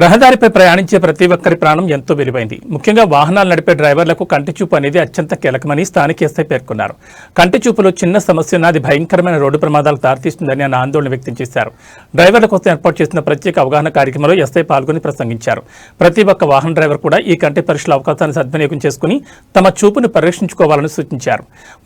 రహదారిపై ప్రయాణించే ప్రతి ఒక్కరి ప్రాణం ఎంతో విలువైంది. ముఖ్యంగా వాహనాలు నడిపే డ్రైవర్లకు కంటి చూపు అనేది అత్యంత కీలకమని స్థానిక ఎస్ఐ పేర్కొన్నారు. కంటి చూపులో చిన్న సమస్య ఉన్నది భయంకరమైన రోడ్డు ప్రమాదాలకు దారితీస్తుందని ఆయన ఆందోళన వ్యక్తం చేశారు. డ్రైవర్ల కోసం ఏర్పాటు చేసిన ప్రత్యేక అవగాహన కార్యక్రమంలో ఎస్ఐ పాల్గొని ప్రసంగించారు. ప్రతి ఒక్క వాహన డ్రైవర్ కూడా ఈ కంటి పరీక్షల అవకాశాన్ని సద్వినియోగం చేసుకుని తమ చూపును పరీక్షించుకోవాలని సూచించారు.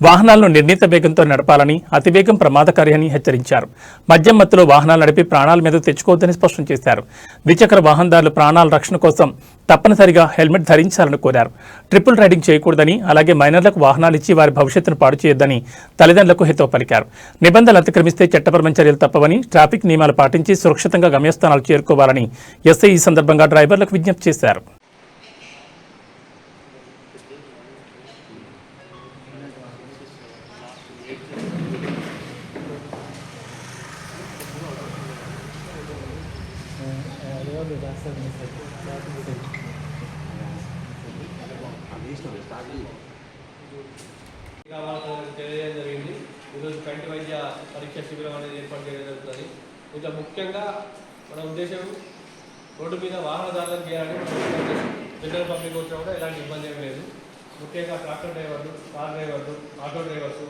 వాహనాలను నిర్ణీత వేగంతో నడపాలని, అతివేగం ప్రమాదకారి అని హెచ్చరించారు. మద్యం మత్తులో వాహనాలు నడిపి ప్రాణాల మీద తెచ్చుకోవద్దని స్పష్టం చేశారు. ద్విచక్ర వాహనదారుల ప్రాణాల రక్షణ కోసం తప్పనిసరిగా హెల్మెట్ ధరించాలని కోరారు. ట్రిపుల్ రైడింగ్ చేయకూడదని, అలాగే మైనర్లకు వాహనాలు ఇచ్చి వారి భవిష్యత్తును పాడు చేయొద్దని తల్లిదండ్రులకు హితవు పలికారు. నిబంధనలు అతిక్రమిస్తే చట్టపరమైన చర్యలు తప్పవని, ట్రాఫిక్ నియమాలు పాటించి సురక్షితంగా గమ్యస్థానాలు చేరుకోవాలని ఎస్ఐ ఈ సందర్భంగా డ్రైవర్లకు విజ్ఞప్తి చేశారు. తెలియజేయడం జరిగింది. ఈరోజు కంటి వైద్య పరీక్ష శిబిరం అనేది ఏర్పాటు చేయడం జరుగుతుంది. ఇంకా ముఖ్యంగా మన ఉద్దేశం రోడ్డు మీద వాహనదారులకు చేయాలని జనరల్ పబ్లిక్ వచ్చినా కూడా ఎలాంటి ఇబ్బంది ఏం లేదు. ముఖ్యంగా ట్రాక్టర్ డ్రైవర్లు, కార్ డ్రైవర్లు, ఆటో డ్రైవర్స్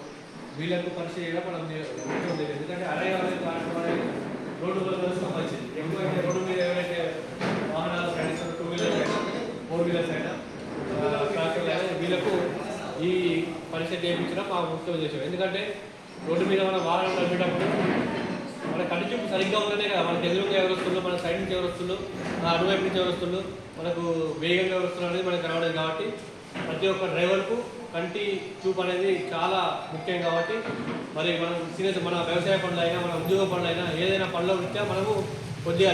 వీళ్ళకు పరీక్ష చేయడం మనం ముఖ్యం లేదు. ఎందుకంటే అరేవాళ్ళ కార్యక్రమం అనేది రోడ్డు వల్ల సంబంధించింది. ఎక్కువైతే రోడ్డు మీద ఎవరైతే వాహనాలు ప్రయాణిస్తున్న 2 వీలర్స్ అయినా 4 వీలర్స్ అయినా ట్రాక్టర్లు అయినా వీళ్ళకు ఈ పరీక్ష చేయించడం మా ముఖ్య ఉద్దేశం. ఎందుకంటే రోడ్డు మీద మన వాహనం నడిపేటప్పుడు మన కంటి చూపు సరిగ్గా ఉంటేనే కదా మనకు ఎదురుగా ఎవరు వస్తుందో, మన సైడ్ నుంచి ఎవరు వస్తుందో, అటువైపు నుంచి ఎవరు వస్తుందో, మనకు వేగంగా ఎవరు వస్తుందో అనేది మనకు కనబడదు. కాబట్టి ప్రతి ఒక్క డ్రైవర్కు కంటి చూపు అనేది చాలా ముఖ్యం. కాబట్టి మరి మనం మన వ్యవసాయ పనులు అయినా, మన ఉద్యోగ పనులు అయినా, ఏదైనా పనుల రీత్యా మనము కొద్దిగా